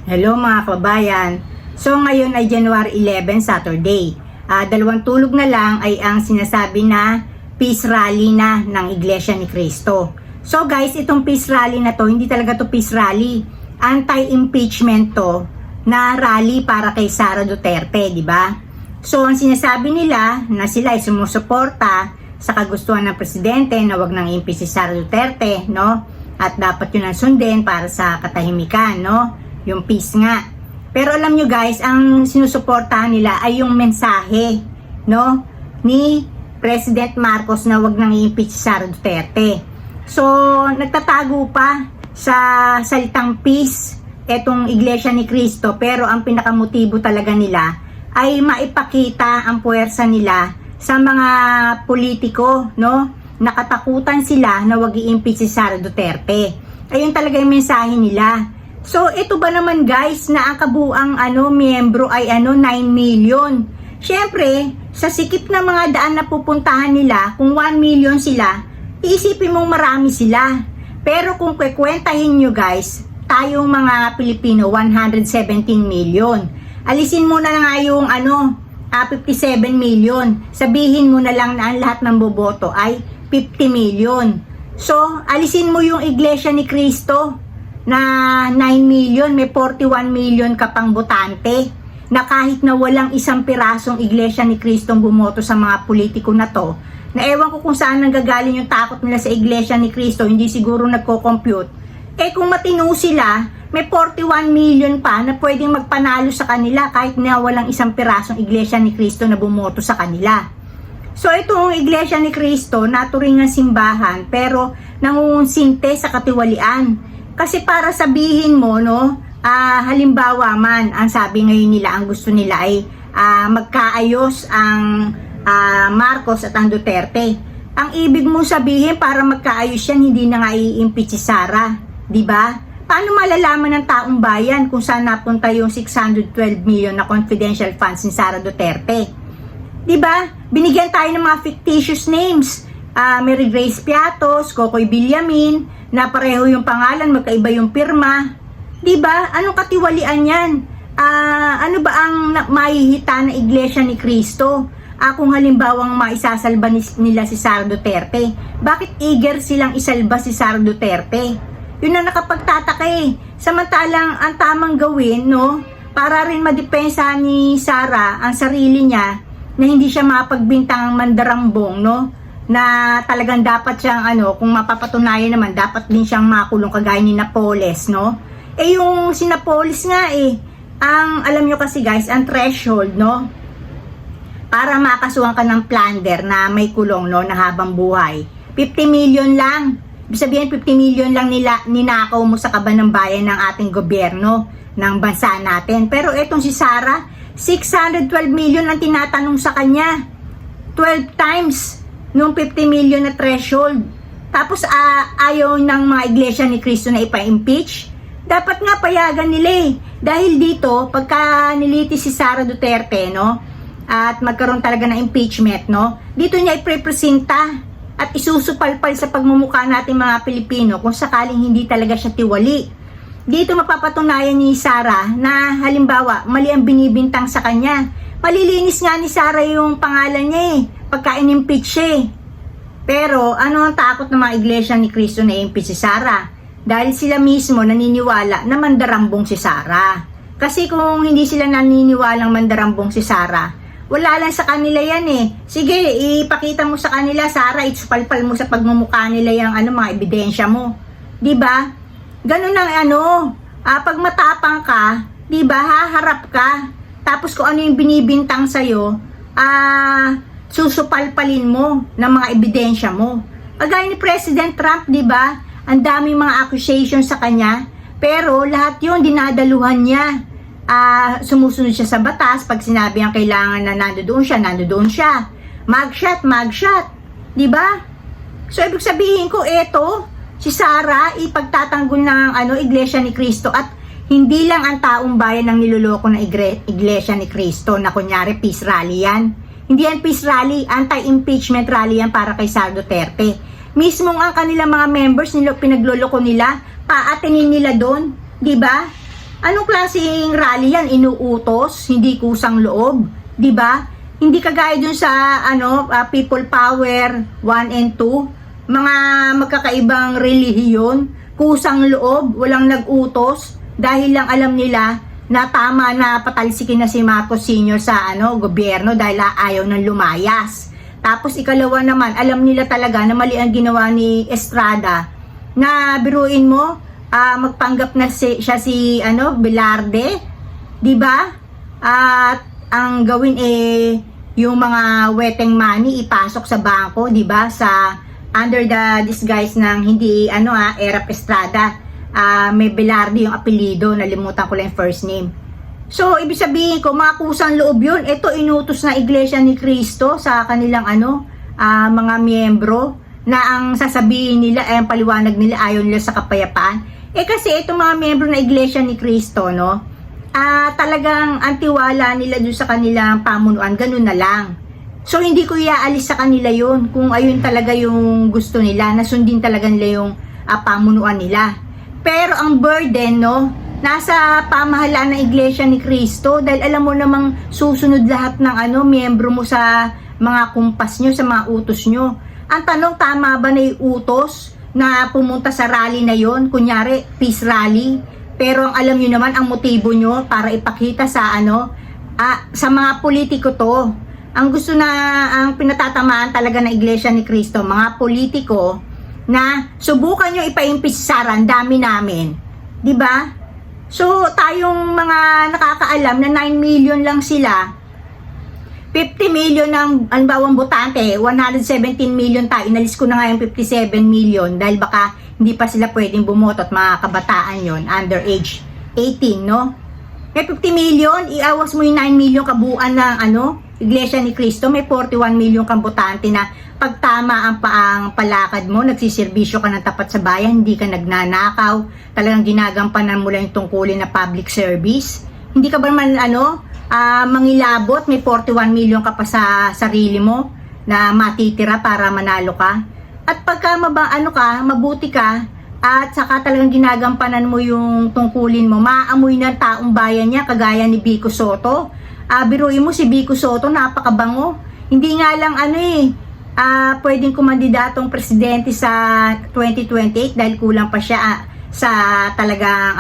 Hello mga kababayan. So ngayon ay January 11, Saturday. Dalawang tulog na lang ay ang sinasabi na peace rally na ng Iglesia ni Cristo. So guys, itong peace rally na to, hindi talaga to peace rally. Anti-impeachment to na rally para kay Sara Duterte, di ba? So ang sinasabi nila na sila ay sumusuporta sa kagustuhan ng presidente na wag nang impeach si Sara Duterte, no? At dapat yun ang sundin para sa katahimikan, no? Yung peace nga. Pero alam nyo guys, ang sinusuportahan nila ay yung mensahe, no, ni President Marcos na wag nang i-impeach si Sara Duterte. So, nagtatago pa sa salitang peace etong Iglesia ni Cristo, pero ang pinakamotibo talaga nila ay maipakita ang puwersa nila sa mga politiko, no? Nakatakutan sila na wag i-impeach si Sara Duterte. Ayun talaga yung mensahe nila. So, ito ba naman guys na ang kabuang miyembro ay 9 million. Siyempre, sa sikip na mga daan na pupuntahan nila, kung 1 million sila, iisipin mong marami sila. Pero kung kwekwentahin nyo guys, tayong mga Pilipino, 117 million. Alisin mo na nga yung 57 million. Sabihin mo na lang na ang lahat ng boboto ay 50 million. So, alisin mo yung Iglesia ni Cristo na 9 million, may 41 million ka pang botante, na kahit na walang isang pirasong Iglesia ni Cristo bumoto sa mga politiko na to, na ewan ko kung saan nanggagaling yung takot nila sa Iglesia ni Cristo, hindi siguro nagko-compute. Kung matino sila, may 41 million pa na pwedeng magpanalo sa kanila kahit na walang isang pirasong Iglesia ni Cristo na bumoto sa kanila. So itong Iglesia ni Cristo, naturingan simbahan, pero nangungunsinte sa katiwalian. Kasi para sabihin mo, no, halimbawa man, ang sabi ngayon nila, ang gusto nila ay magkaayos ang Marcos at ang Duterte. Ang ibig mong sabihin, para magkaayos yan, hindi na nga i-impeach si Sara, di ba? Paano malalaman ng taong bayan kung saan napunta yung 612 million na confidential funds ni Sara Duterte? Di ba? Binigyan tayo ng mga fictitious names. Mary Grace Piatos, Cocoy Villamin, na pareho yung pangalan, magkaiba yung pirma. Diba? Anong katiwalian yan? Ano ba ang mahihita na Iglesia ni Cristo? Kung halimbawang maisasalba nila si Sara Duterte, bakit eager silang isalba si Sara Duterte? Yun ang nakapagtataka eh. Samantalang ang tamang gawin, no, para rin madepensa ni Sara ang sarili niya na hindi siya mapagbintang mandarambong, no, na talagang dapat siyang kung mapapatunayan naman, dapat din siyang makulong kagaya ni Napoles, no? Yung si Napoles nga ang alam nyo kasi guys, ang threshold, no, para makasuhan ka ng plunder na may kulong, no, na habang buhay, 50 million lang. Ibig sabihin 50 million lang ninakaw mo sa kaban ng bayan ng ating gobyerno ng bansa natin. Pero etong si Sara, 612 million ang tinatanong sa kanya, 12 times nung 50 million na threshold. Tapos ayaw ng mga Iglesia ni Cristo na ipa-impeach. Dapat nga payagan nila Dahil dito, pagka nilitis si Sara Duterte, no, at magkaroon talaga ng impeachment, no, dito niya iprepresenta at isusupalpal sa pagmumukha natin mga Pilipino kung sakaling hindi talaga siya tiwali. Dito mapapatunayan ni Sara na halimbawa, mali ang binibintang sa kanya. Malilinis nga ni Sara yung pangalan niya pagka in-impeach siya. Pero ano ang takot ng mga Iglesia ni Cristo na i-impeach si Sara? Dahil sila mismo naniniwala na mandarambong si Sara. Kasi kung hindi sila naniniwalang mandarambong si Sara, wala lang sa kanila yan Sige, ipakita mo sa kanila, Sara, itsupalpal mo sa pagmumukha nila yung mga ebidensya mo. Diba? Ganun ang pag matapang ka, diba, haharap ka. Tapos kung ano yung binibintang sa'yo, susupalpalin mo ng mga ebidensya mo. Kagaya ni President Trump, di ba? Ang daming mga accusations sa kanya, pero lahat yun dinadaluhan niya. Sumusunod siya sa batas. Pag sinabi ang kailangan na nandoon siya. Mugshot. Di ba? So, ibig sabihin ko, si Sara, ipagtatanggol ng Iglesia ni Cristo at hindi lang ang taong bayan ang niloloko ng Iglesia ni Cristo na kunyari peace rally yan. Hindi yan peace rally, anti-impeachment rally yan para kay Sara Duterte. Mismong ang kanilang mga members nila, pinagloloko nila, paatinin nila doon, di ba? Anong klaseng rally yan? Inuutos, hindi kusang loob, 'di ba? Hindi kagaya dun sa People Power 1 and 2, mga magkakaibang relihiyon, kusang loob, walang nag-utos dahil lang alam nila na tama na patalsikin na si Marcos Sr. sa gobyerno dahil ayaw nang lumayas. Tapos ikalawa naman, alam nila talaga na mali ang ginawa ni Estrada, na biruin mo, magpanggap na siya si Velarde, 'di ba? At ang gawin yung mga weteng money ipasok sa bangko, 'di ba? Sa under the disguise ng hindi Erap Estrada. May Velarde yung apelyido, nalimutan ko lang yung first name. So, ibig sabihin ko, mga kusang loob yun. Ito, inutos na Iglesia ni Cristo sa kanilang mga miyembro, na ang sasabihin nila, ang paliwanag nila, ayaw nila sa kapayapaan. Kasi itong mga miyembro na Iglesia ni Cristo, talagang antiwala nila dun sa kanilang pamunuan, ganun na lang. So, hindi ko iaalis sa kanila yun, kung ayun talaga yung gusto nila, nasundin talaga nila yung pamunuan nila. Pero ang burden, nasa pamahalaan ng Iglesia ni Cristo, dahil alam mo namang susunod lahat ng miyembro mo sa mga kumpas nyo, sa mga utos nyo. Ang tanong, tama ba na yung utos na pumunta sa rally na yon, kunyari peace rally, pero ang alam nyo naman ang motibo nyo para ipakita sa sa mga politiko to. Ang gusto na, ang pinatatamaan talaga ng Iglesia ni Cristo, mga politiko, na subukan nyo ipa-impeach Sara, ang dami namin, 'di ba? So tayong mga nakakaalam na 9 million lang sila, 50 million ng anbawang botante, 117 million tayo, inalis ko na nga yung 57 million dahil baka hindi pa sila pwedeng bumoto at mga kabataan yon, under age 18, May 50 million, iawas mo yung 9 million kabuuan ng Iglesia ni Cristo, may 41 million kang botante na pagtama ang palakad mo, nagsiservisyo ka ng tapat sa bayan, hindi ka nagnanakaw, talagang ginagampanan mo lang yung tungkulin na public service. Hindi ka ba naman mangilabot, may 41 million ka pa sa sarili mo na matitira para manalo ka. At pagka mabuti ka, at saka talagang ginagampanan mo yung tungkulin mo, maamoy ng taong bayan niya, kagaya ni Vico Soto. Biruin mo si Vico Soto, napakabango. Hindi nga lang pwedeng kumandidatong presidente sa 2028 dahil kulang pa siya sa talagang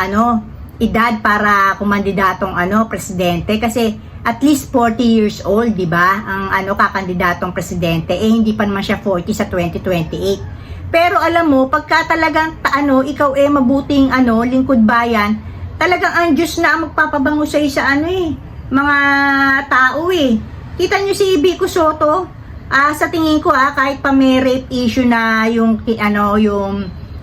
edad para kumandidatong presidente, kasi at least 40 years old, 'di ba? Ang kakandidatong presidente, hindi pa naman siya 40 sa 2028. Pero alam mo, pagka talagang ikaw mabuting lingkod bayan, talagang ang Diyos na ang magpapabango sa mga tao Kita niyo si Vico Soto, sa tingin ko kahit pa may rape issue na yung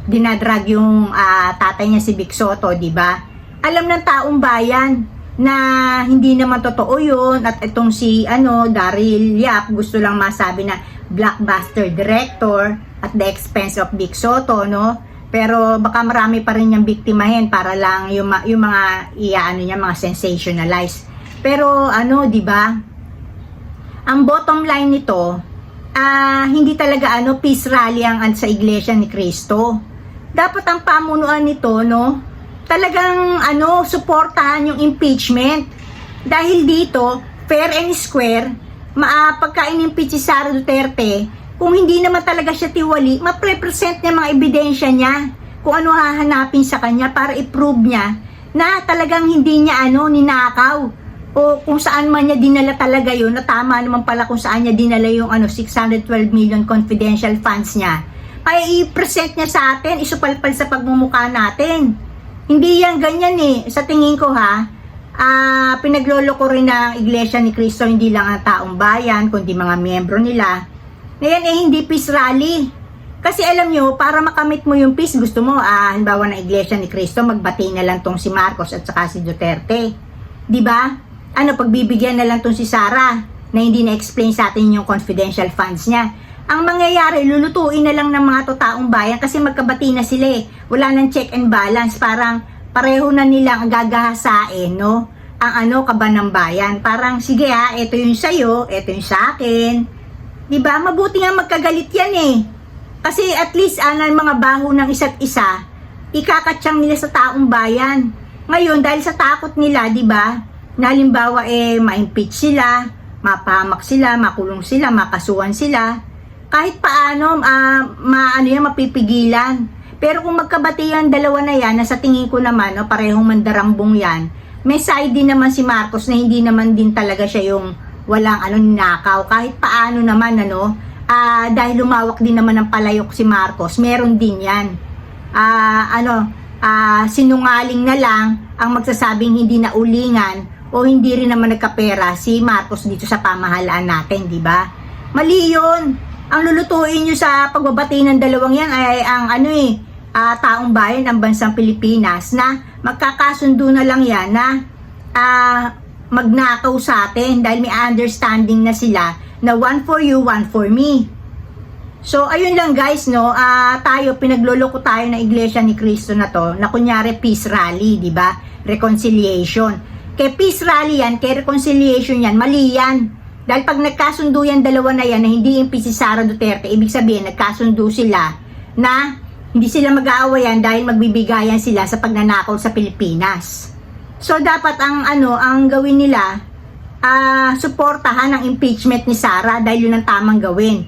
dinadrag yung tatay niya si Vic Soto, 'di ba? Alam ng taong bayan na hindi naman totoo 'yun, at itong si Daryl Yap gusto lang masabi na blockbuster director at the expense of Vic Soto, Pero baka marami pa rin niyang biktimahin para lang yung mga niya, mga sensationalize. Pero 'di ba? Ang bottom line nito, hindi talaga peace rally ang sa Iglesia ni Cristo. Dapat ang pamunuan nito, talagang suportahan yung impeachment. Dahil dito, fair and square, pagka in-impeach si Sara Duterte, kung hindi naman talaga siya tiwali, ma-present niya mga ebidensya niya, kung ano hahanapin sa kanya para i-prove niya na talagang hindi niya ninakaw. O kung saan man niya dinala talaga yun, na tama naman pala kung saan niya dinala yung 612 million confidential funds niya, ay i-present niya sa atin, isupalpal sa pagmumukha natin. Hindi yan ganyan sa tingin ko pinagloloko rin ng Iglesia ni Cristo, hindi lang ang taong bayan, kundi mga miyembro nila, na yan hindi peace rally. Kasi alam nyo, para makamit mo yung peace, gusto mo, halimbawa ng Iglesia ni Cristo, magbati na lang tong si Marcos at saka si Duterte. Diba? Pagbibigyan na lang tong si Sara na hindi na-explain sa atin yung confidential funds niya. Ang mangyayari, lulutuin na lang ng mga taong bayan kasi magkabati na sila Wala nang check and balance. Parang pareho na nilang gagahasain, ang kaban ng bayan. Parang, sige ito yung sa'yo, ito yung sa akin. Diba? Mabuti nga magkagalit yan Kasi at least, mga baho ng isa't isa, ikakatyang nila sa taong bayan. Ngayon, dahil sa takot nila, di ba, na halimbawa ma-impeach sila, mapahamak sila, makulong sila, makasuhan sila, kahit paano, mapipigilan. Pero kung magkabati yan, dalawa na yan, na sa tingin ko naman, parehong mandarambong yan, may side din naman si Marcos na hindi naman din talaga siya yung walang ninakaw. Kahit paano naman, dahil lumawak din naman ng palayok si Marcos, meron din yan. Sinungaling na lang ang magsasabing hindi na ulingan o hindi rin naman nagkapera si Marcos dito sa pamahalaan natin, di ba? Mali yun. Ang lulutuin nyo sa pagbabati ng dalawang yan ay ang taong bayan ng bansang Pilipinas na magkakasundo na lang yan na magnakaw sa atin dahil may understanding na sila na one for you, one for me. So, ayun lang guys, pinagloloko tayo ng Iglesia ni Cristo na to, na kunyari peace rally, di ba? Reconciliation. Kay peace rally yan, kay reconciliation yan, mali yan. Dahil pag nagkasundo yan, dalawa na yan, na hindi impeach si Sara Duterte, ibig sabihin, nagkasundo sila na hindi sila mag-aawayan dahil magbibigayan sila sa pagnanakaw sa Pilipinas. So, dapat ang gawin nila, suportahan ang impeachment ni Sara dahil yun ang tamang gawin.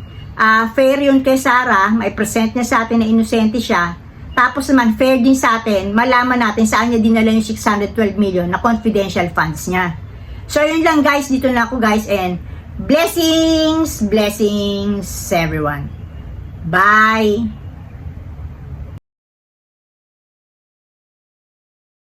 Fair yun kay Sara, may present niya sa atin na inosente siya. Tapos naman, fair din sa atin, malaman natin saan niya dinala yung 612 million na confidential funds niya. So, yun lang guys, dito na ako guys, and blessings everyone. Bye!